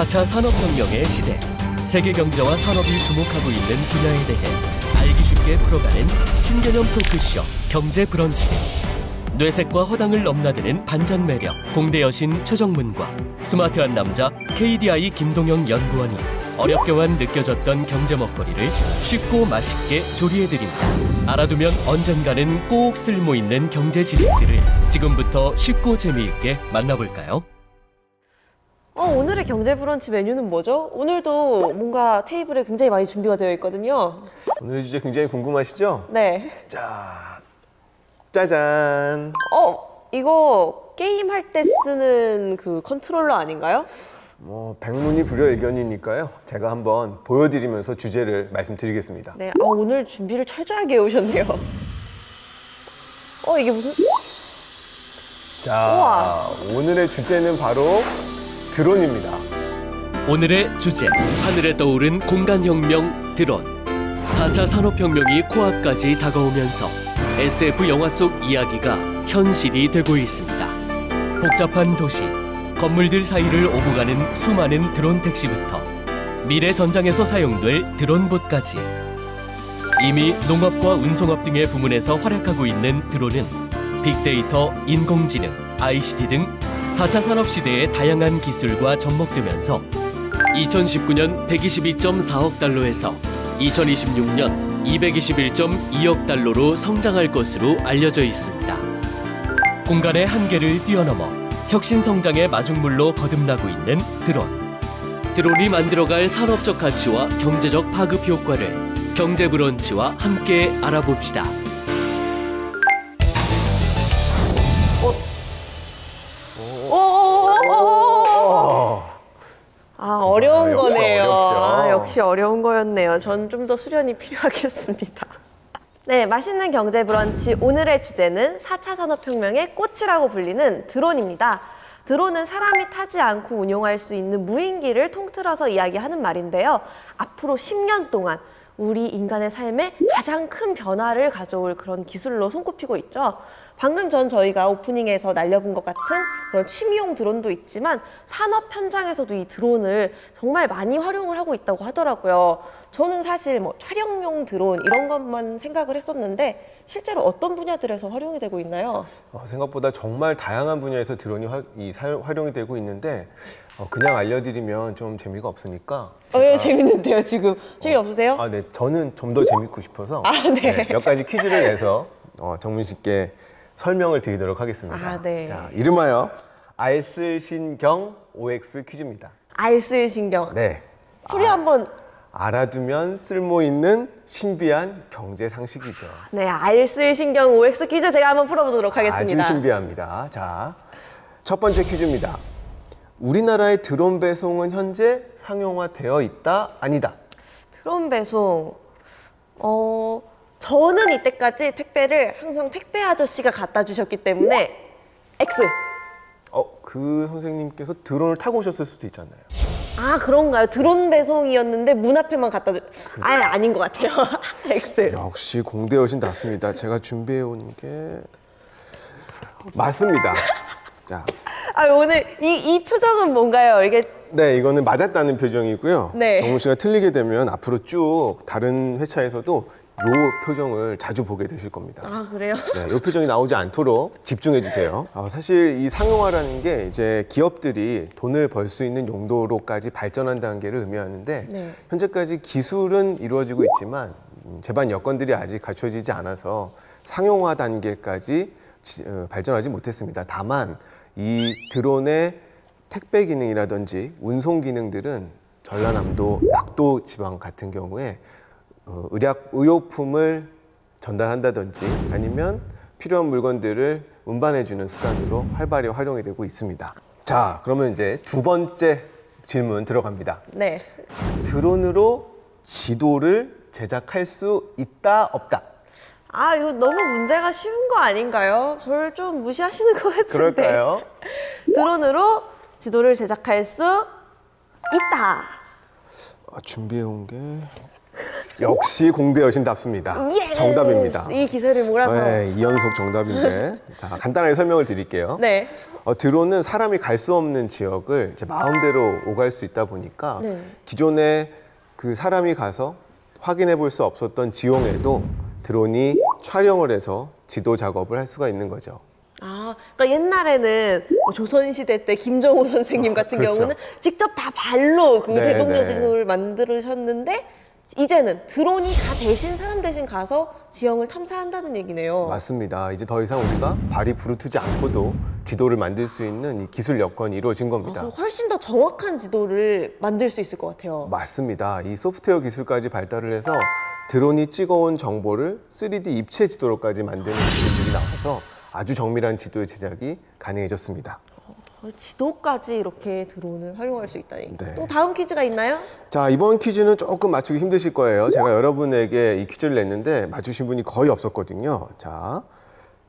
4차 산업혁명의 시대, 세계 경제와 산업이 주목하고 있는 분야에 대해 알기 쉽게 풀어가는 신개념 토크쇼 경제 브런치. 뇌색과 허당을 넘나드는 반전 매력 공대 여신 최정문과 스마트한 남자 KDI 김동영 연구원이 어렵게만 느껴졌던 경제 먹거리를 쉽고 맛있게 조리해드립니다. 알아두면 언젠가는 꼭 쓸모있는 경제 지식들을 지금부터 쉽고 재미있게 만나볼까요? 오늘의 경제 브런치 메뉴는 뭐죠? 오늘도 뭔가 테이블에 굉장히 많이 준비가 되어 있거든요. 오늘 주제 굉장히 궁금하시죠? 네. 자, 짜잔. 이거 게임할 때 쓰는 그 컨트롤러 아닌가요? 백문이 불여일견이니까요. 제가 한번 보여드리면서 주제를 말씀드리겠습니다. 네. 오늘 준비를 철저하게 해오셨네요. 이게 무슨? 자, 우와. 오늘의 주제는 바로 드론입니다. 오늘의 주제, 하늘에 떠오른 공간혁명 드론. 4차 산업혁명이 코앞까지 다가오면서 SF 영화 속 이야기가 현실이 되고 있습니다. 복잡한 도시, 건물들 사이를 오고 가는 수많은 드론 택시부터 미래 전장에서 사용될 드론봇까지 이미 농업과 운송업 등의 부문에서 활약하고 있는 드론은 빅데이터, 인공지능, ICT 등 4차 산업시대의 다양한 기술과 접목되면서 2019년 122.4억 달러에서 2026년 221.2억 달러로 성장할 것으로 알려져 있습니다. 공간의 한계를 뛰어넘어 혁신 성장의 마중물로 거듭나고 있는 드론. 드론이 만들어갈 산업적 가치와 경제적 파급 효과를 경제 브런치와 함께 알아봅시다. 어려운 역시 거네요. 어렵죠. 역시 어려운 거였네요. 전 좀 더 수련이 필요하겠습니다. 네, 맛있는 경제 브런치 오늘의 주제는 4차 산업혁명의 꽃이라고 불리는 드론입니다. 드론은 사람이 타지 않고 운용할 수 있는 무인기를 통틀어서 이야기하는 말인데요. 앞으로 10년 동안 우리 인간의 삶에 가장 큰 변화를 가져올 그런 기술로 손꼽히고 있죠. 방금 전 저희가 오프닝에서 날려본 것 같은 그런 취미용 드론도 있지만 산업 현장에서도 이 드론을 정말 많이 활용을 하고 있다고 하더라고요. 저는 사실 촬영용 드론 이런 것만 생각을 했었는데 실제로 어떤 분야들에서 활용이 되고 있나요? 생각보다 정말 다양한 분야에서 드론이 활용이 되고 있는데 그냥 알려드리면 좀 재미가 없으니까 재밌는데요 지금. 재미없으세요? 네. 저는 좀 더 재밌고 싶어서 네. 몇 가지 퀴즈를 내서 정문 씨께 설명을 드리도록 하겠습니다. 네. 자, 이름하여 알쓸신경 OX 퀴즈입니다. 알쓸신경. 네. 풀이 한번. 알아두면 쓸모있는 신비한 경제 상식이죠. 네, 알쓸신경 OX 퀴즈 제가 한번 풀어보도록 하겠습니다. 아주 신비합니다. 자, 첫 번째 퀴즈입니다. 우리나라의 드론 배송은 현재 상용화되어 있다, 아니다? 드론 배송. 저는 이때까지 택배를 항상 택배 아저씨가 갖다 주셨기 때문에 X. 그 선생님께서 드론을 타고 오셨을 수도 있잖아요. 그런가요? 드론 배송이었는데 문 앞에만 갖다 아닌 것 같아요. X. 역시 공대 여신 맞습니다. 제가 준비해 온 게 맞습니다. 자. 오늘 이 표정은 뭔가요? 이게. 네, 이거는 맞았다는 표정이고요. 네. 정문 씨가 틀리게 되면 앞으로 쭉 다른 회차에서도 이 표정을 자주 보게 되실 겁니다. 그래요? 네, 이 표정이 나오지 않도록 집중해 주세요. 사실 이 상용화라는 게 이제 기업들이 돈을 벌 수 있는 용도로까지 발전한 단계를 의미하는데 네. 현재까지 기술은 이루어지고 있지만 제반 여건들이 아직 갖춰지지 않아서 상용화 단계까지 발전하지 못했습니다. 다만 이 드론의 택배 기능이라든지 운송 기능들은 전라남도 낙도 지방 같은 경우에 의약품을 전달한다든지 아니면 필요한 물건들을 운반해주는 수단으로 활발히 활용이 되고 있습니다. 자, 그러면 이제 두 번째 질문 들어갑니다. 네. 드론으로 지도를 제작할 수 있다, 없다? 이거 너무 문제가 쉬운 거 아닌가요? 저를 좀 무시하시는 것 같은데. 그럴까요? 드론으로 지도를 제작할 수 있다. 준비해 온 게 역시 공대 여신답습니다. 예스! 정답입니다. 이 기세를 몰아서. 네, 이연속 정답인데 자, 간단하게 설명을 드릴게요. 네. 드론은 사람이 갈 수 없는 지역을 이제 마음대로 오갈 수 있다 보니까 네. 기존에 그 사람이 가서 확인해 볼 수 없었던 지형에도 드론이 촬영을 해서 지도 작업을 할 수가 있는 거죠. 아, 그러니까 옛날에는 뭐 조선시대 때 김정호 선생님 같은 그렇죠. 경우는 직접 다 발로 그 네, 대동여 네. 지도를 만드셨는데 이제는 드론이 다 대신 사람 대신 가서 지형을 탐사한다는 얘기네요. 맞습니다. 이제 더 이상 우리가 발이 부르트지 않고도 지도를 만들 수 있는 이 기술 여건이 이루어진 겁니다. 그럼 훨씬 더 정확한 지도를 만들 수 있을 것 같아요. 맞습니다. 이 소프트웨어 기술까지 발달을 해서 드론이 찍어온 정보를 3D 입체 지도로까지 만드는 기술들이 나와서 아주 정밀한 지도의 제작이 가능해졌습니다. 지도까지 이렇게 드론을 활용할 수 있다니. 네. 또 다음 퀴즈가 있나요? 자, 이번 퀴즈는 조금 맞추기 힘드실 거예요. 제가 여러분에게 이 퀴즈를 냈는데 맞추신 분이 거의 없었거든요. 자,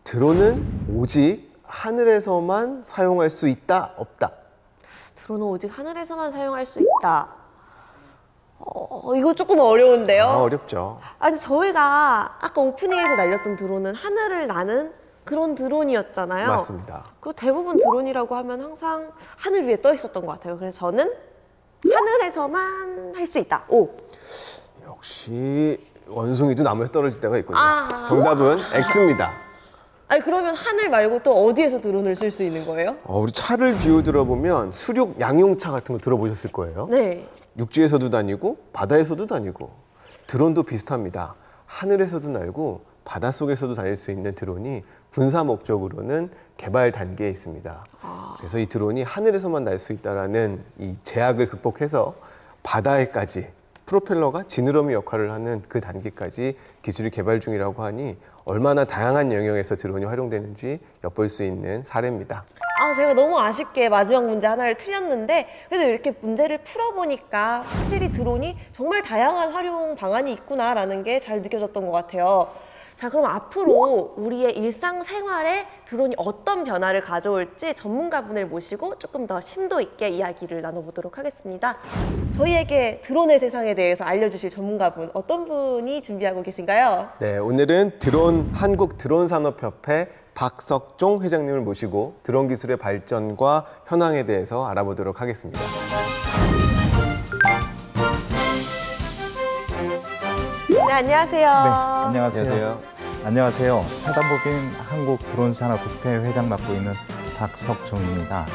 드론은 오직 하늘에서만 사용할 수 있다, 없다? 드론은 오직 하늘에서만 사용할 수 있다. 이거 조금 어려운데요? 어렵죠. 아니, 저희가 아까 오프닝에서 날렸던 드론은 하늘을 나는 그런 드론이었잖아요. 맞습니다. 그 대부분 드론이라고 하면 항상 하늘 위에 떠 있었던 것 같아요. 그래서 저는 하늘에서만 할 수 있다. 오. 역시 원숭이도 나무에서 떨어질 때가 있군요. 아. 정답은 X입니다. 아니, 그러면 하늘 말고 또 어디에서 드론을 쓸 수 있는 거예요? 우리 차를 비유 들어보면 수륙 양용차 같은 거 들어보셨을 거예요. 네. 육지에서도 다니고 바다에서도 다니고 드론도 비슷합니다. 하늘에서도 날고 바닷속에서도 다닐 수 있는 드론이 군사 목적으로는 개발 단계에 있습니다. 그래서 이 드론이 하늘에서만 날 수 있다는 이 제약을 극복해서 바다에까지 프로펠러가 지느러미 역할을 하는 그 단계까지 기술이 개발 중이라고 하니 얼마나 다양한 영역에서 드론이 활용되는지 엿볼 수 있는 사례입니다. 제가 너무 아쉽게 마지막 문제 하나를 틀렸는데 그래도 이렇게 문제를 풀어보니까 확실히 드론이 정말 다양한 활용 방안이 있구나라는 게 잘 느껴졌던 것 같아요. 자, 그럼 앞으로 우리의 일상생활에 드론이 어떤 변화를 가져올지 전문가분을 모시고 조금 더 심도 있게 이야기를 나눠보도록 하겠습니다. 저희에게 드론의 세상에 대해서 알려주실 전문가분 어떤 분이 준비하고 계신가요? 네, 오늘은 한국드론산업협회 박석종 회장님을 모시고 드론 기술의 발전과 현황에 대해서 알아보도록 하겠습니다. 네, 안녕하세요. 네, 안녕하세요. 안녕하세요. 안녕하세요. 사단법인 한국드론산업협회 회장 맡고 있는 박석종입니다.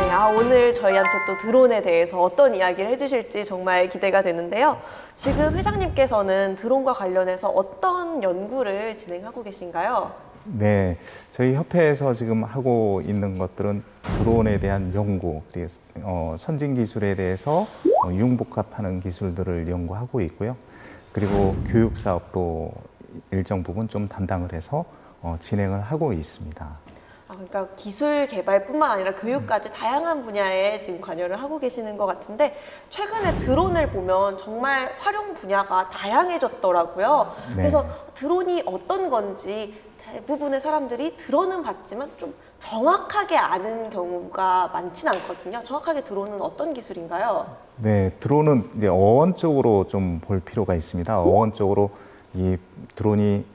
네, 오늘 저희한테 또 드론에 대해서 어떤 이야기를 해주실지 정말 기대가 되는데요. 지금 회장님께서는 드론과 관련해서 어떤 연구를 진행하고 계신가요? 네, 저희 협회에서 지금 하고 있는 것들은 드론에 대한 연구, 선진 기술에 대해서 융복합하는 기술들을 연구하고 있고요. 그리고 교육 사업도 일정 부분 좀 담당을 해서 진행을 하고 있습니다. 그러니까 기술 개발뿐만 아니라 교육까지 다양한 분야에 지금 관여를 하고 계시는 것 같은데 최근에 드론을 보면 정말 활용 분야가 다양해졌더라고요. 네. 그래서 드론이 어떤 건지 대부분의 사람들이 들어는 봤지만 좀 정확하게 아는 경우가 많진 않거든요. 정확하게 드론은 어떤 기술인가요? 네, 드론은 이제 어원 쪽으로 좀 볼 필요가 있습니다. 어원 쪽으로 이 드론이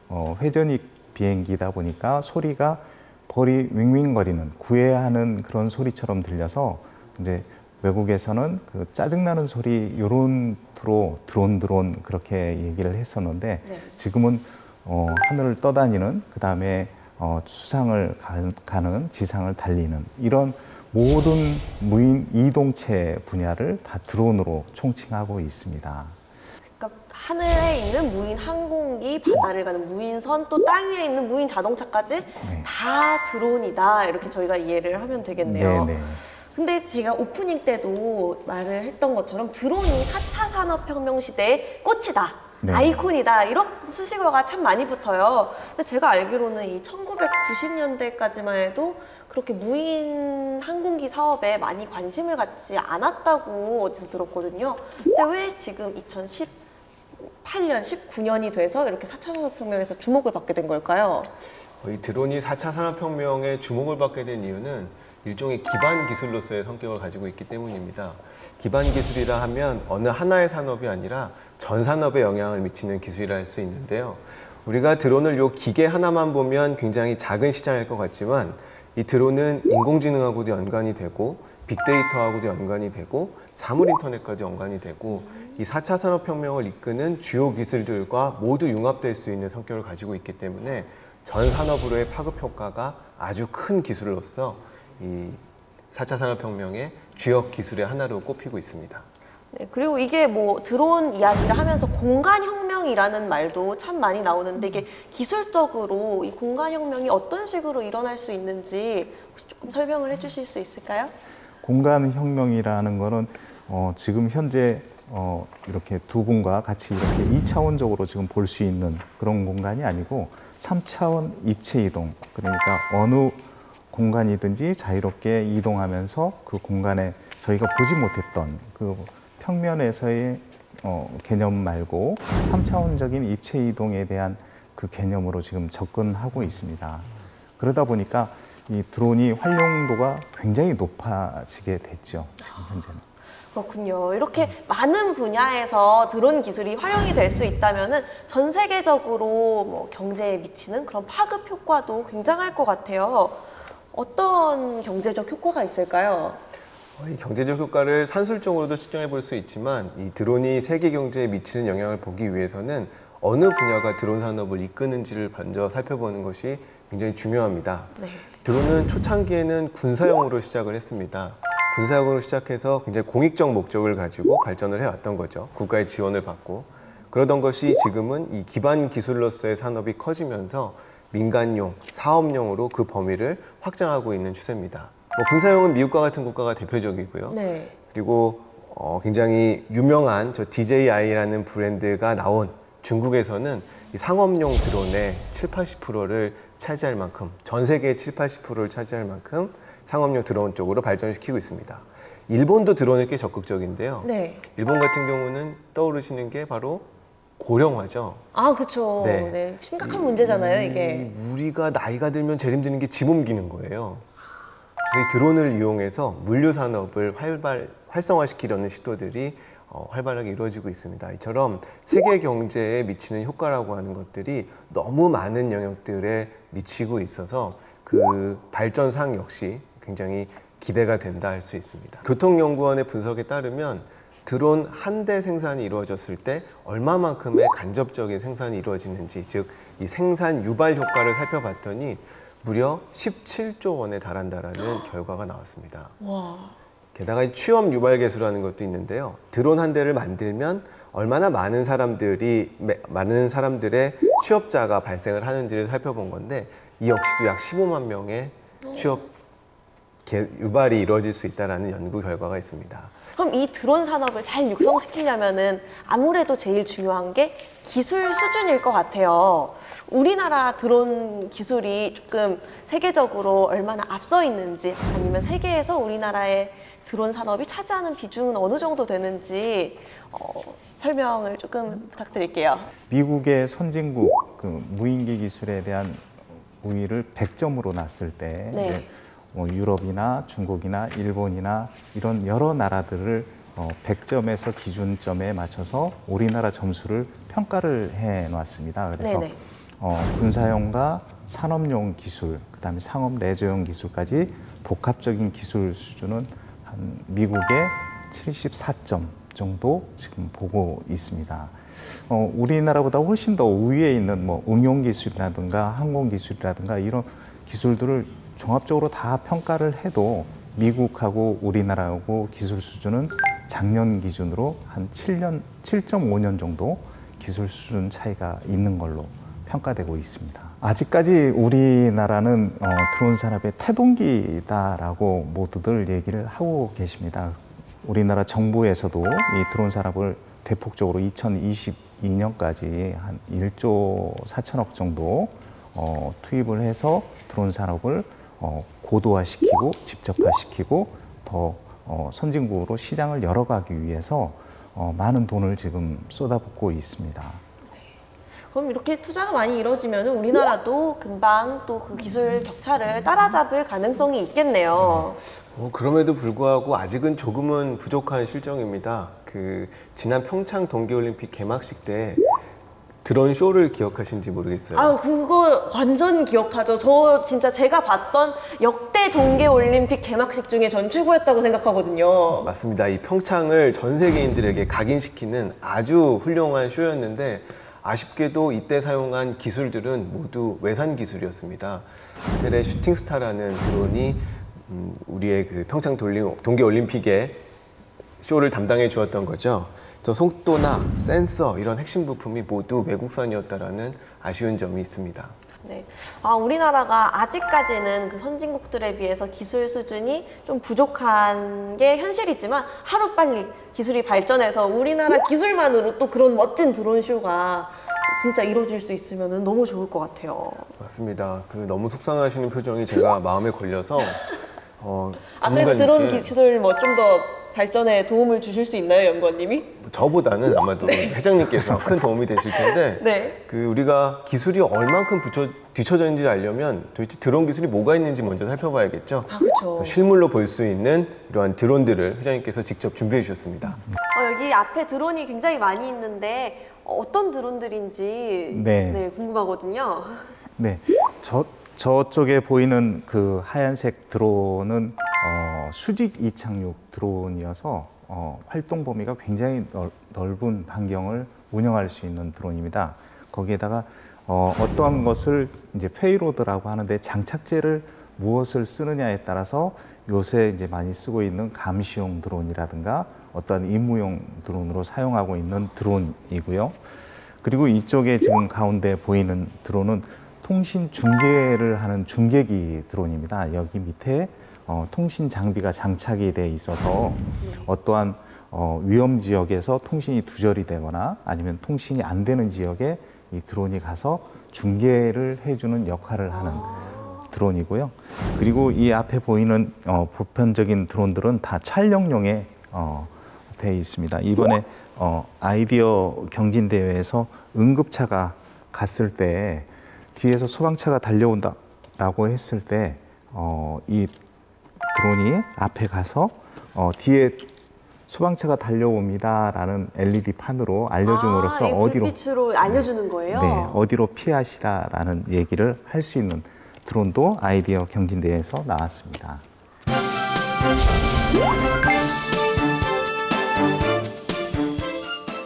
회전익 비행기다 보니까 소리가 벌이 윙윙거리는 구애하는 그런 소리처럼 들려서 이제 외국에서는 그 짜증나는 소리 요런 드론 그렇게 얘기를 했었는데 네. 지금은 하늘을 떠다니는 그다음에 수상을 가는 지상을 달리는 이런 모든 무인 이동체 분야를 다 드론으로 총칭하고 있습니다. 그러니까 하늘에 있는 무인 항공기, 바다를 가는 무인선, 또 땅 위에 있는 무인 자동차까지 네. 다 드론이다 이렇게 저희가 이해를 하면 되겠네요. 네네. 근데 제가 오프닝 때도 말을 했던 것처럼 드론이 4차 산업혁명 시대의 꽃이다. 네. 아이콘이다 이런 수식어가 참 많이 붙어요. 근데 제가 알기로는 이 1990년대까지만 해도 그렇게 무인 항공기 사업에 많이 관심을 갖지 않았다고 어디서 들었거든요. 근데 왜 지금 2018년, 19년이 돼서 이렇게 4차 산업혁명에서 주목을 받게 된 걸까요? 이 드론이 4차 산업혁명에 주목을 받게 된 이유는 일종의 기반 기술로서의 성격을 가지고 있기 때문입니다. 기반 기술이라 하면 어느 하나의 산업이 아니라 전 산업에 영향을 미치는 기술이라 할 수 있는데요. 우리가 드론을 요 기계 하나만 보면 굉장히 작은 시장일 것 같지만 이 드론은 인공지능하고도 연관이 되고 빅데이터하고도 연관이 되고 사물 인터넷까지 연관이 되고 이 4차 산업혁명을 이끄는 주요 기술들과 모두 융합될 수 있는 성격을 가지고 있기 때문에 전 산업으로의 파급 효과가 아주 큰 기술로서 이 4차 산업혁명의 주역 기술의 하나로 꼽히고 있습니다. 네, 그리고 이게 뭐 드론 이야기를 하면서 공간혁명이라는 말도 참 많이 나오는데 이게 기술적으로 이 공간혁명이 어떤 식으로 일어날 수 있는지 혹시 조금 설명을 해주실 수 있을까요? 공간혁명이라는 거는 지금 현재 이렇게 두 분과 같이 이렇게 2차원적으로 지금 볼 수 있는 그런 공간이 아니고 3차원 입체 이동, 그러니까 어느 공간이든지 자유롭게 이동하면서 그 공간에 저희가 보지 못했던 그 평면에서의 개념 말고 3차원적인 입체 이동에 대한 그 개념으로 지금 접근하고 있습니다. 그러다 보니까 이 드론이 활용도가 굉장히 높아지게 됐죠, 지금 현재는. 그렇군요. 이렇게 많은 분야에서 드론 기술이 활용이 될 수 있다면은 전 세계적으로 뭐 경제에 미치는 그런 파급 효과도 굉장할 것 같아요. 어떤 경제적 효과가 있을까요? 이 경제적 효과를 산술적으로도 측정해 볼 수 있지만 이 드론이 세계 경제에 미치는 영향을 보기 위해서는 어느 분야가 드론 산업을 이끄는지를 먼저 살펴보는 것이 굉장히 중요합니다. 네. 드론은 초창기에는 군사용으로 시작을 했습니다. 군사용으로 시작해서 굉장히 공익적 목적을 가지고 발전을 해왔던 거죠. 국가의 지원을 받고. 그러던 것이 지금은 이 기반 기술로서의 산업이 커지면서 민간용, 사업용으로 그 범위를 확장하고 있는 추세입니다. 군사용은 미국과 같은 국가가 대표적이고요. 네. 그리고 굉장히 유명한 저 DJI라는 브랜드가 나온 중국에서는 이 상업용 드론의 70~80%를 차지할 만큼, 전 세계의 70~80%를 차지할 만큼 상업용 드론 쪽으로 발전시키고 있습니다. 일본도 드론에 꽤 적극적인데요. 네. 일본 같은 경우는 떠오르시는 게 바로 고령화죠. 아, 그렇죠. 네. 네. 심각한 문제잖아요, 이게. 우리가 나이가 들면 제일 힘드는 게 짐 옮기는 거예요. 그래서 이 드론을 이용해서 물류 산업을 활성화시키려는 시도들이 활발하게 이루어지고 있습니다. 이처럼 세계 경제에 미치는 효과라고 하는 것들이 너무 많은 영역들에 미치고 있어서 그 발전상 역시 굉장히 기대가 된다 할 수 있습니다. 교통연구원의 분석에 따르면 드론 한 대 생산이 이루어졌을 때 얼마만큼의 간접적인 생산이 이루어지는지, 즉 이 생산 유발 효과를 살펴봤더니 무려 17조 원에 달한다라는 결과가 나왔습니다. 와. 게다가 이 취업 유발 계수라는 것도 있는데요. 드론 한 대를 만들면 얼마나 많은 사람들의 취업자가 발생을 하는지를 살펴본 건데 이 역시도 약 15만 명의 취업 유발이 이루어질 수 있다는 연구 결과가 있습니다. 그럼 이 드론 산업을 잘 육성시키려면은 아무래도 제일 중요한 게 기술 수준일 것 같아요. 우리나라 드론 기술이 조금 세계적으로 얼마나 앞서 있는지, 아니면 세계에서 우리나라의 드론 산업이 차지하는 비중은 어느 정도 되는지 설명을 조금 부탁드릴게요. 미국의 선진국 그 무인기 기술에 대한 우위를 100점으로 놨을 때 네. 유럽이나 중국이나 일본이나 이런 여러 나라들을 100점에서 기준점에 맞춰서 우리나라 점수를 평가를 해놨습니다. 그래서 네네. 군사용과 산업용 기술, 그다음에 상업 레저용 기술까지 복합적인 기술 수준은 한 미국의 74점 정도 지금 보고 있습니다. 우리나라보다 훨씬 더 우위에 있는 뭐 응용 기술이라든가 항공 기술이라든가 이런 기술들을 종합적으로 다 평가를 해도 미국하고 우리나라하고 기술 수준은 작년 기준으로 한 7.5년 정도 기술 수준 차이가 있는 걸로 평가되고 있습니다. 아직까지 우리나라는 드론 산업의 태동기다라고 모두들 얘기를 하고 계십니다. 우리나라 정부에서도 이 드론 산업을 대폭적으로 2022년까지 한 1조 4천억 정도 투입을 해서 드론 산업을 고도화시키고 집접화시키고 더 선진국으로 시장을 열어가기 위해서 많은 돈을 지금 쏟아붓고 있습니다. 그럼 이렇게 투자가 많이 이루어지면 우리나라도 금방 또 그 기술 격차를 따라잡을 가능성이 있겠네요. 그럼에도 불구하고 아직은 조금은 부족한 실정입니다. 지난 평창 동계올림픽 개막식 때 드론 쇼를 기억하시는지 모르겠어요. 아, 그거 완전 기억하죠. 저 진짜 제가 봤던 역대 동계올림픽 개막식 중에 전 최고였다고 생각하거든요. 맞습니다. 이 평창을 전 세계인들에게 각인시키는 아주 훌륭한 쇼였는데 아쉽게도 이때 사용한 기술들은 모두 외산 기술이었습니다. 이텔의 슈팅스타라는 드론이 우리의 그 평창 동계올림픽에 쇼를 담당해 주었던 거죠. 그래서 속도나 센서 이런 핵심 부품이 모두 외국산이었다라는 아쉬운 점이 있습니다. 네. 우리나라가 아직까지는 그 선진국들에 비해서 기술 수준이 좀 부족한 게 현실이지만 하루빨리 기술이 발전해서 우리나라 기술만으로 또 그런 멋진 드론 쇼가 진짜 이루어질 수 있으면 너무 좋을 것 같아요. 맞습니다. 너무 속상하시는 표정이 제가 마음에 걸려서 그래서 드론 기술 좀 더 발전에 도움을 주실 수 있나요, 연구원님이? 저보다는 아마도 회장님께서 큰 도움이 되실 텐데 네. 우리가 기술이 얼만큼 뒤처져 있는지 알려면 도대체 드론 기술이 뭐가 있는지 먼저 살펴봐야겠죠. 그렇죠. 실물로 볼 수 있는 이러한 드론들을 회장님께서 직접 준비해 주셨습니다. 여기 앞에 드론이 굉장히 많이 있는데 어떤 드론들인지 궁금하거든요. 네, 저쪽에 보이는 그 하얀색 드론은 수직 이착륙 드론이어서 활동 범위가 굉장히 넓은 반경을 운영할 수 있는 드론입니다. 거기에다가 어떠한 것을 이제 페이로드라고 하는데 장착재를 무엇을 쓰느냐에 따라서 요새 이제 많이 쓰고 있는 감시용 드론이라든가 어떠한 임무용 드론으로 사용하고 있는 드론이고요. 그리고 이쪽에 지금 가운데 보이는 드론은 통신 중계를 하는 중계기 드론입니다. 여기 밑에 통신 장비가 장착이 돼 있어서 어떠한 위험 지역에서 통신이 두절이 되거나 아니면 통신이 안 되는 지역에 이 드론이 가서 중계를 해주는 역할을 하는 드론이고요. 그리고 이 앞에 보이는 보편적인 드론들은 다 촬영용에 돼 있습니다. 이번에 아이디어 경진대회에서 응급차가 갔을 때 뒤에서 소방차가 달려온다라고 했을 때 이 드론이 앞에 가서 뒤에 소방차가 달려옵니다라는 LED 판으로 알려줌으로써 불빛으로 알려주는 거예요? 네, 어디로 피하시라라는 얘기를 할 수 있는 드론도 아이디어 경진대회에서 나왔습니다.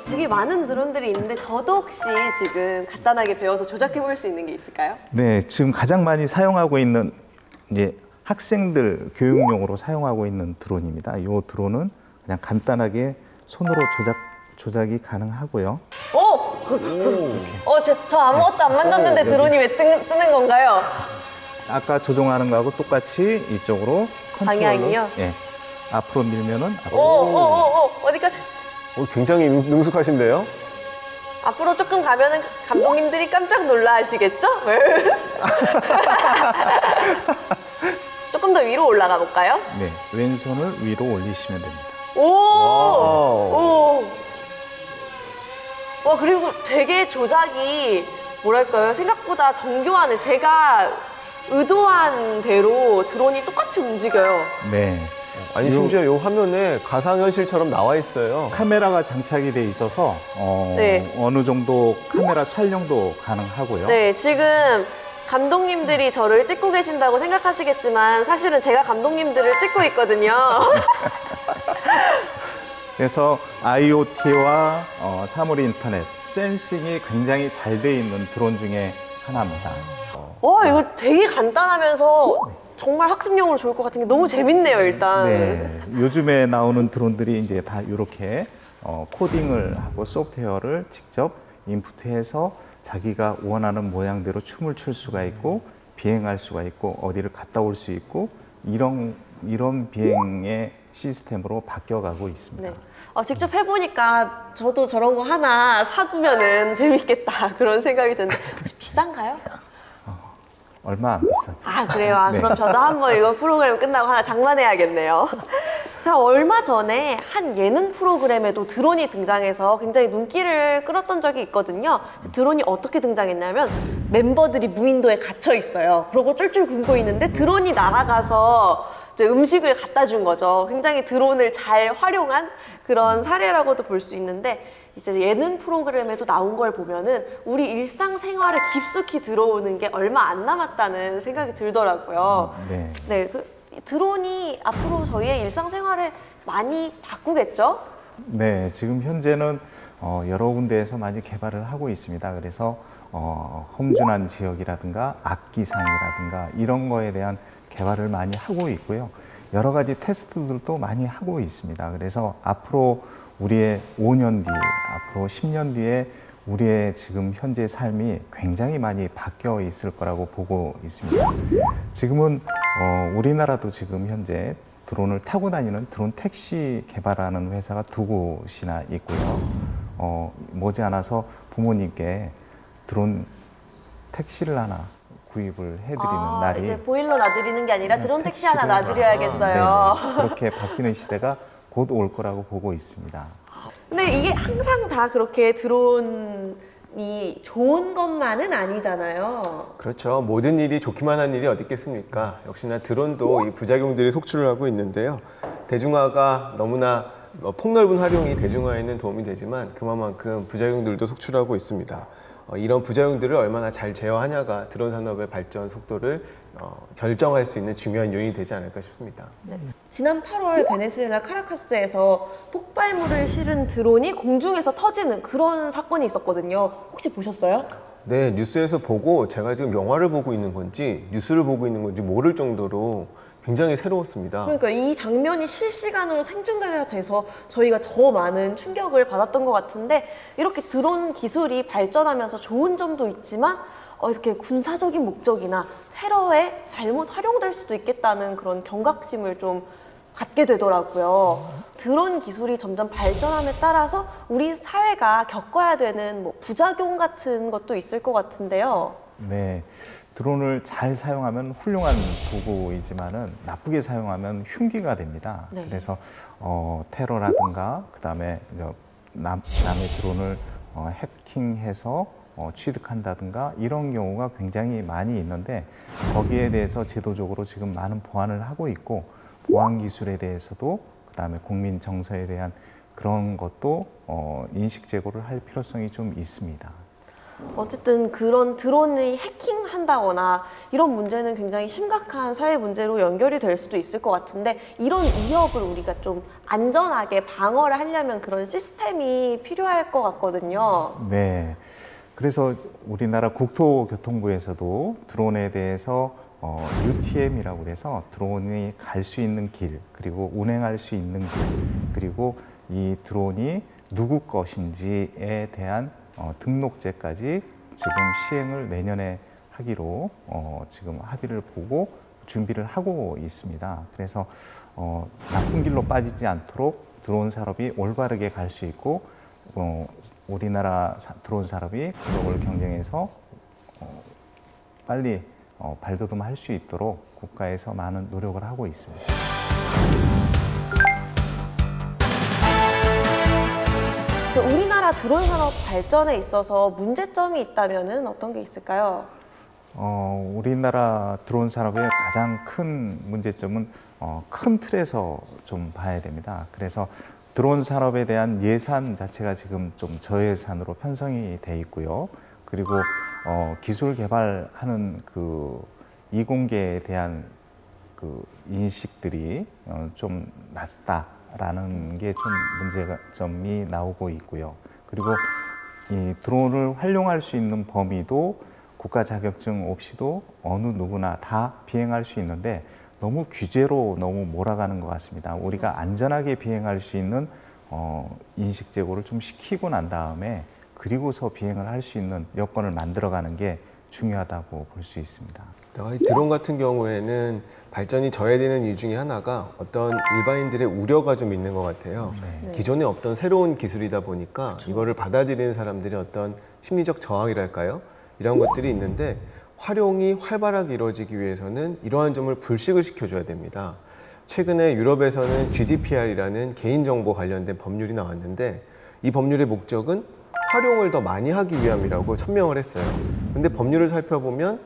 되게 많은 드론들이 있는데 저도 혹시 지금 간단하게 배워서 조작해 볼 수 있는 게 있을까요? 네, 지금 가장 많이 사용하고 있는 이제 학생들 교육용으로 사용하고 있는 드론입니다. 이 드론은 그냥 간단하게 손으로 조작이 가능하고요. 저 아무것도 안 만졌는데 드론이 왜 뜨는 건가요? 아까 조종하는 거하고 똑같이 이쪽으로 컨트롤로, 방향이요? 예, 앞으로 밀면은 어디까지? 굉장히 능숙하신데요? 앞으로 조금 가면은 감독님들이 깜짝 놀라시겠죠? 조금 더 위로 올라가 볼까요? 네, 왼손을 위로 올리시면 됩니다. 와, 그리고 되게 조작이 뭐랄까요? 생각보다 정교하네. 제가 의도한 대로 드론이 똑같이 움직여요. 네. 아니 심지어 이 화면에 가상현실처럼 나와 있어요. 카메라가 장착이 돼 있어서 어느 정도 카메라 촬영도 가능하고요. 네, 지금 감독님들이 저를 찍고 계신다고 생각하시겠지만 사실은 제가 감독님들을 찍고 있거든요. 그래서 IoT와 사물 인터넷, 센싱이 굉장히 잘 돼 있는 드론 중에 하나입니다. 이거 되게 간단하면서 정말 학습용으로 좋을 것 같은 게 너무 재밌네요, 일단. 네, 요즘에 나오는 드론들이 이제 다 이렇게 코딩을 하고 소프트웨어를 직접 인풋해서 자기가 원하는 모양대로 춤을 출 수가 있고 비행할 수가 있고 어디를 갔다 올 수 있고 이런 비행의 시스템으로 바뀌어가고 있습니다. 네. 직접 해보니까 저도 저런 거 하나 사두면은 재밌겠다 그런 생각이 드는데 혹시 비싼가요? 얼마 안 비쌉니다. 그래요? 그럼 저도 한번 이거 프로그램 끝나고 하나 장만해야겠네요. 자, 얼마 전에 한 예능 프로그램에도 드론이 등장해서 굉장히 눈길을 끌었던 적이 있거든요. 드론이 어떻게 등장했냐면 멤버들이 무인도에 갇혀 있어요. 그러고 쫄쫄 굶고 있는데 드론이 날아가서 이제 음식을 갖다 준 거죠. 굉장히 드론을 잘 활용한 그런 사례라고도 볼 수 있는데 이제 예능 프로그램에도 나온 걸 보면은 우리 일상생활에 깊숙이 들어오는 게 얼마 안 남았다는 생각이 들더라고요. 네. 네, 드론이 앞으로 저희의 일상생활을 많이 바꾸겠죠? 네, 지금 현재는 여러 군데에서 많이 개발을 하고 있습니다. 그래서 험준한 지역이라든가 악기상이라든가 이런 거에 대한 개발을 많이 하고 있고요. 여러 가지 테스트들도 많이 하고 있습니다. 그래서 앞으로 우리의 5년 뒤, 앞으로 10년 뒤에 우리의 지금 현재 삶이 굉장히 많이 바뀌어 있을 거라고 보고 있습니다. 지금은 우리나라도 지금 현재 드론을 타고 다니는 드론 택시 개발하는 회사가 2곳이나 있고요. 머지않아서 부모님께 드론 택시를 하나 구입을 해드리는 날이 이제 보일러 놔드리는 게 아니라 드론 택시 하나 놔드려야겠어요. 그렇게 바뀌는 시대가 곧 올 거라고 보고 있습니다. 근데 이게 항상 다 그렇게 드론이 좋은 것만은 아니잖아요. 그렇죠. 모든 일이 좋기만 한 일이 어디 있겠습니까? 역시나 드론도 이 부작용들이 속출을 하고 있는데요. 대중화가 너무나 폭넓은 활용이 대중화에는 도움이 되지만 그만큼 부작용들도 속출하고 있습니다. 이런 부작용들을 얼마나 잘 제어하냐가 드론 산업의 발전 속도를 결정할 수 있는 중요한 요인이 되지 않을까 싶습니다. 네. 지난 8월 베네수엘라 카라카스에서 폭발물을 실은 드론이 공중에서 터지는 그런 사건이 있었거든요. 혹시 보셨어요? 네, 뉴스에서 보고 제가 지금 영화를 보고 있는 건지 뉴스를 보고 있는 건지 모를 정도로 굉장히 새로웠습니다. 그러니까 이 장면이 실시간으로 생중계가 돼서 저희가 더 많은 충격을 받았던 것 같은데 이렇게 드론 기술이 발전하면서 좋은 점도 있지만 이렇게 군사적인 목적이나 테러에 잘못 활용될 수도 있겠다는 그런 경각심을 좀 갖게 되더라고요. 드론 기술이 점점 발전함에 따라서 우리 사회가 겪어야 되는 뭐 부작용 같은 것도 있을 것 같은데요. 네, 드론을 잘 사용하면 훌륭한 도구이지만은 나쁘게 사용하면 흉기가 됩니다. 네. 그래서 테러라든가 그다음에 남의 드론을 해킹해서 취득한다든가 이런 경우가 굉장히 많이 있는데 거기에 대해서 제도적으로 지금 많은 보완을 하고 있고 보안 기술에 대해서도 그다음에 국민 정서에 대한 그런 것도 인식 제고를 할 필요성이 좀 있습니다. 어쨌든 그런 드론이 해킹한다거나 이런 문제는 굉장히 심각한 사회 문제로 연결이 될 수도 있을 것 같은데 이런 위협을 우리가 좀 안전하게 방어를 하려면 그런 시스템이 필요할 것 같거든요. 네. 그래서 우리나라 국토교통부에서도 드론에 대해서 UTM이라고 해서 드론이 갈 수 있는 길, 그리고 운행할 수 있는 길, 그리고 이 드론이 누구 것인지에 대한 등록제까지 지금 시행을 내년에 하기로 지금 합의를 보고 준비를 하고 있습니다. 그래서 나쁜 길로 빠지지 않도록 드론 산업이 올바르게 갈 수 있고 우리나라 드론 산업이 글로벌 경쟁에서 빨리 발돋움할 수 있도록 국가에서 많은 노력을 하고 있습니다. 우리나라 드론 산업 발전에 있어서 문제점이 있다면 어떤 게 있을까요? 우리나라 드론 산업의 가장 큰 문제점은 큰 틀에서 좀 봐야 됩니다. 그래서 드론 산업에 대한 예산 자체가 지금 좀 저예산으로 편성이 돼 있고요. 그리고 기술 개발하는 그 이공계에 대한 그 인식들이 좀 낮다라는 게 좀 문제점이 나오고 있고요. 그리고 이 드론을 활용할 수 있는 범위도 국가 자격증 없이도 어느 누구나 다 비행할 수 있는데 너무 규제로 너무 몰아가는 것 같습니다. 우리가 안전하게 비행할 수 있는 인식 제고를 좀 시키고 난 다음에 그리고서 비행을 할 수 있는 여건을 만들어가는 게 중요하다고 볼 수 있습니다. 이 드론 같은 경우에는 발전이 저해되는 이유 중에 하나가 어떤 일반인들의 우려가 좀 있는 것 같아요. 네. 기존에 없던 새로운 기술이다 보니까 이거를 받아들이는 사람들의 어떤 심리적 저항이랄까요? 이런 것들이 있는데 활용이 활발하게 이루어지기 위해서는 이러한 점을 불식을 시켜줘야 됩니다. 최근에 유럽에서는 GDPR이라는 개인정보 관련된 법률이 나왔는데 이 법률의 목적은 활용을 더 많이 하기 위함이라고 천명을 했어요. 근데 법률을 살펴보면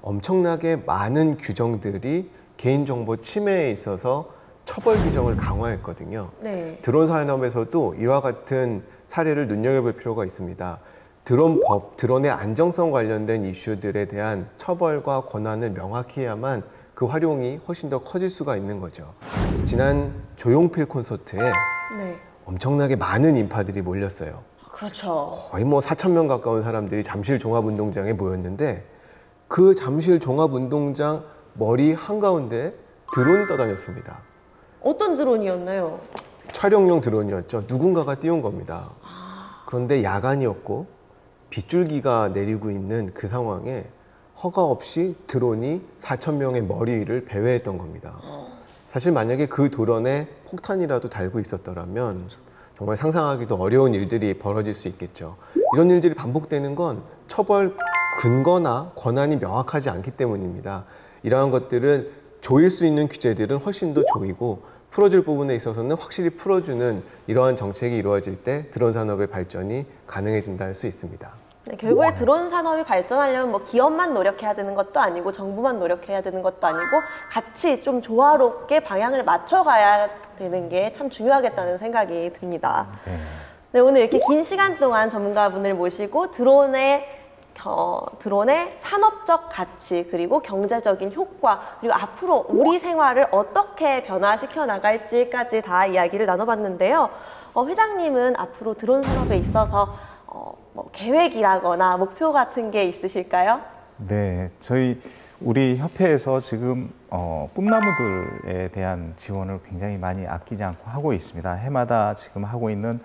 엄청나게 많은 규정들이 개인정보 침해에 있어서 처벌 규정을 강화했거든요. 네. 드론 산업에서도 이와 같은 사례를 눈여겨볼 필요가 있습니다. 드론의 안정성 관련된 이슈들에 대한 처벌과 권한을 명확히 해야만 그 활용이 훨씬 더 커질 수가 있는 거죠. 지난 조용필 콘서트에 네. 엄청나게 많은 인파들이 몰렸어요. 그렇죠. 거의 뭐 4,000명 가까운 사람들이 잠실 종합운동장에 모였는데 그 잠실 종합운동장 머리 한가운데 드론이 떠다녔습니다. 어떤 드론이었나요? 촬영용 드론이었죠. 누군가가 띄운 겁니다. 그런데 야간이었고 빗줄기가 내리고 있는 그 상황에 허가 없이 드론이 4,000명의 머리 위를 배회했던 겁니다. 사실 만약에 그 드론에 폭탄이라도 달고 있었더라면 정말 상상하기도 어려운 일들이 벌어질 수 있겠죠. 이런 일들이 반복되는 건 처벌 근거나 권한이 명확하지 않기 때문입니다. 이러한 것들은 조일 수 있는 규제들은 훨씬 더 조이고 풀어줄 부분에 있어서는 확실히 풀어주는 이러한 정책이 이루어질 때 드론 산업의 발전이 가능해진다 할 수 있습니다. 네, 결국에 드론 산업이 발전하려면 뭐 기업만 노력해야 되는 것도 아니고 정부만 노력해야 되는 것도 아니고 같이 좀 조화롭게 방향을 맞춰가야 되는 게 참 중요하겠다는 생각이 듭니다. 네, 오늘 이렇게 긴 시간 동안 전문가분을 모시고 드론의 산업적 가치 그리고 경제적인 효과 그리고 앞으로 우리 생활을 어떻게 변화시켜 나갈지까지 다 이야기를 나눠봤는데요. 회장님은 앞으로 드론 산업에 있어서 뭐 계획이라거나 목표 같은 게 있으실까요? 네, 우리 협회에서 지금 꿈나무들에 대한 지원을 굉장히 많이 아끼지 않고 하고 있습니다. 해마다 지금 하고 있는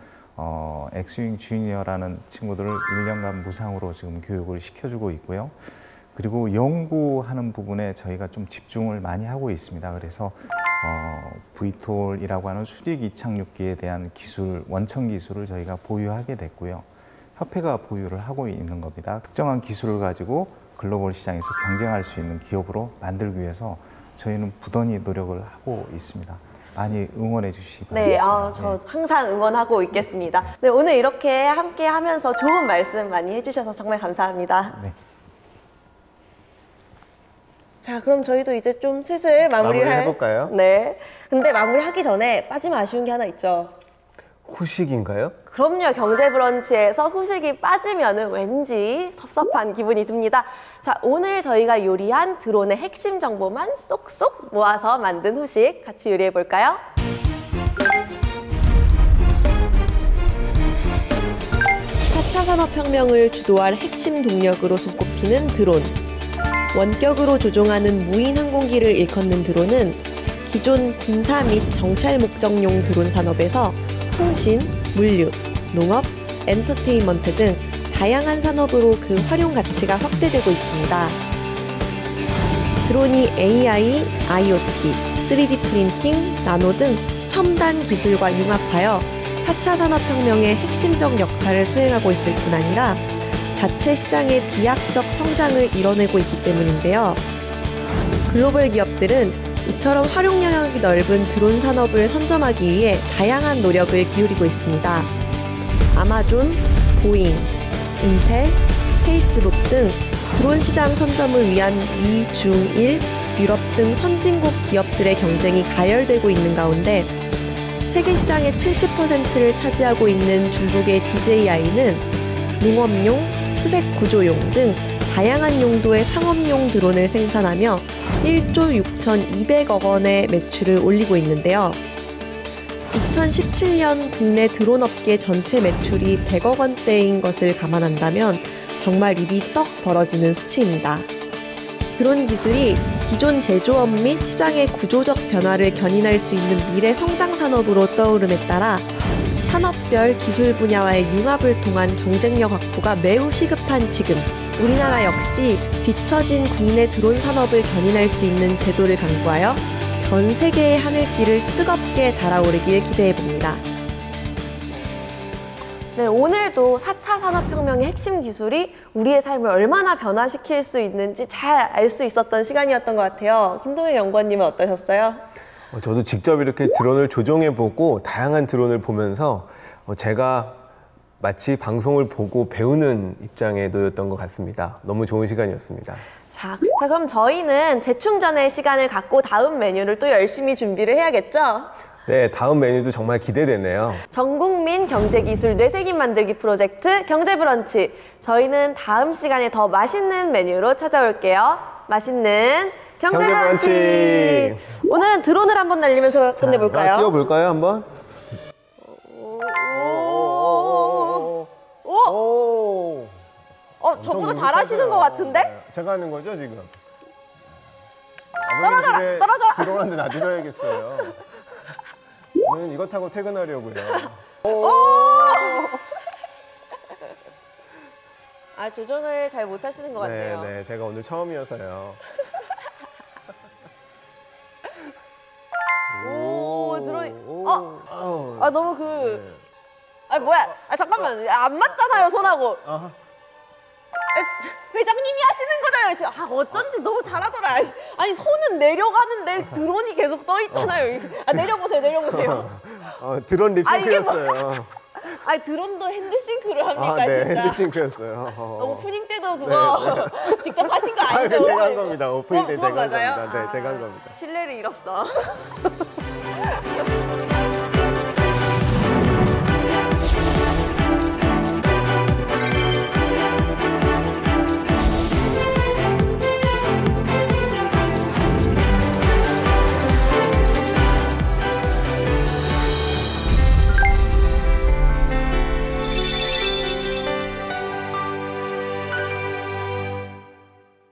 엑스윙 주니어라는 친구들을 1년간 무상으로 지금 교육을 시켜주고 있고요. 그리고 연구하는 부분에 저희가 좀 집중을 많이 하고 있습니다. 그래서 VTOL이라고 하는 수직 이착륙기에 대한 기술, 원천 기술을 저희가 보유하게 됐고요. 협회가 보유를 하고 있는 겁니다. 특정한 기술을 가지고 글로벌 시장에서 경쟁할 수 있는 기업으로 만들기 위해서 저희는 부단히 노력을 하고 있습니다. 많이 응원해 주시기 바랍니다. 네, 저 항상 응원하고 있겠습니다. 네, 오늘 이렇게 함께 하면서 좋은 말씀 많이 해주셔서 정말 감사합니다. 네. 자, 그럼 저희도 이제 좀 슬슬 마무리를 해볼까요? 네. 근데 마무리하기 전에 빠지면 아쉬운 게 하나 있죠. 후식인가요? 그럼요. 경제 브런치에서 후식이 빠지면은 왠지 섭섭한 기분이 듭니다. 자, 오늘 저희가 요리한 드론의 핵심 정보만 쏙쏙 모아서 만든 후식 같이 요리해 볼까요? (4차) 산업혁명을 주도할 핵심 동력으로 손꼽히는 드론. 원격으로 조종하는 무인 항공기를 일컫는 드론은 기존 군사 및 정찰 목적용 드론 산업에서 통신, 물류, 농업, 엔터테인먼트 등 다양한 산업으로 그 활용 가치가 확대되고 있습니다. 드론이 AI, IoT, 3D 프린팅, 나노 등 첨단 기술과 융합하여 4차 산업혁명의 핵심적 역할을 수행하고 있을 뿐 아니라 자체 시장의 비약적 성장을 이뤄내고 있기 때문인데요. 글로벌 기업들은 이처럼 활용 영역이 넓은 드론 산업을 선점하기 위해 다양한 노력을 기울이고 있습니다. 아마존, 보잉, 인텔, 페이스북 등 드론 시장 선점을 위한 미, 중, 일, 유럽 등 선진국 기업들의 경쟁이 가열되고 있는 가운데 세계 시장의 70%를 차지하고 있는 중국의 DJI는 농업용, 수색 구조용 등 다양한 용도의 상업용 드론을 생산하며 1조 6,200억 원의 매출을 올리고 있는데요. 2017년 국내 드론 업계 전체 매출이 100억 원대인 것을 감안한다면 정말 입이 떡 벌어지는 수치입니다. 드론 기술이 기존 제조업 및 시장의 구조적 변화를 견인할 수 있는 미래 성장 산업으로 떠오름에 따라 산업별 기술 분야와의 융합을 통한 경쟁력 확보가 매우 시급한 지금, 우리나라 역시 뒤처진 국내 드론 산업을 견인할 수 있는 제도를 강구하여 전 세계의 하늘길을 뜨겁게 달아오르길 기대해봅니다. 네, 오늘도 4차 산업혁명의 핵심 기술이 우리의 삶을 얼마나 변화시킬 수 있는지 잘 알 수 있었던 시간이었던 것 같아요. 김동혁 연구원님은 어떠셨어요? 저도 직접 이렇게 드론을 조종해보고 다양한 드론을 보면서 제가 마치 방송을 보고 배우는 입장에 놓였던 것 같습니다. 너무 좋은 시간이었습니다. 자, 그럼 저희는 재충전의 시간을 갖고 다음 메뉴를 또 열심히 준비를 해야겠죠? 네, 다음 메뉴도 정말 기대되네요. 전국민 경제기술 뇌세기 만들기 프로젝트 경제브런치. 저희는 다음 시간에 더 맛있는 메뉴로 찾아올게요. 맛있는 경제브런치. 오늘은 드론을 한번 날리면서 끝내볼까요? 뛰어볼까요, 한번? 저보다 잘하시는 것 같은데? 제가 하는 거죠, 지금? 떨어져라, 떨어져! 드론한테 놔드려야겠어요. 저는 이거 타고 퇴근하려고요. 조전을 잘 못하시는 것 같네요. 네, 제가 오늘 처음이어서요. 드론이. 너무 뭐야. 잠깐만. 안 맞잖아요, 손하고. 회장님이 하시는 거잖아요. 지금. 어쩐지 너무 잘하더라. 아니, 손은 내려가는데 드론이 계속 떠 있잖아요. 내려보세요, 내려보세요. 드론 립싱크였어요. 드론도 핸드싱크를 합니까, 네, 진짜? 핸드싱크였어요. 오프닝 때도 그거 직접 하신 거 아니죠? 제가 한 겁니다. 오프닝 때 제가 한 맞아요? 겁니다. 네, 제가 한 겁니다. 신뢰를 잃었어.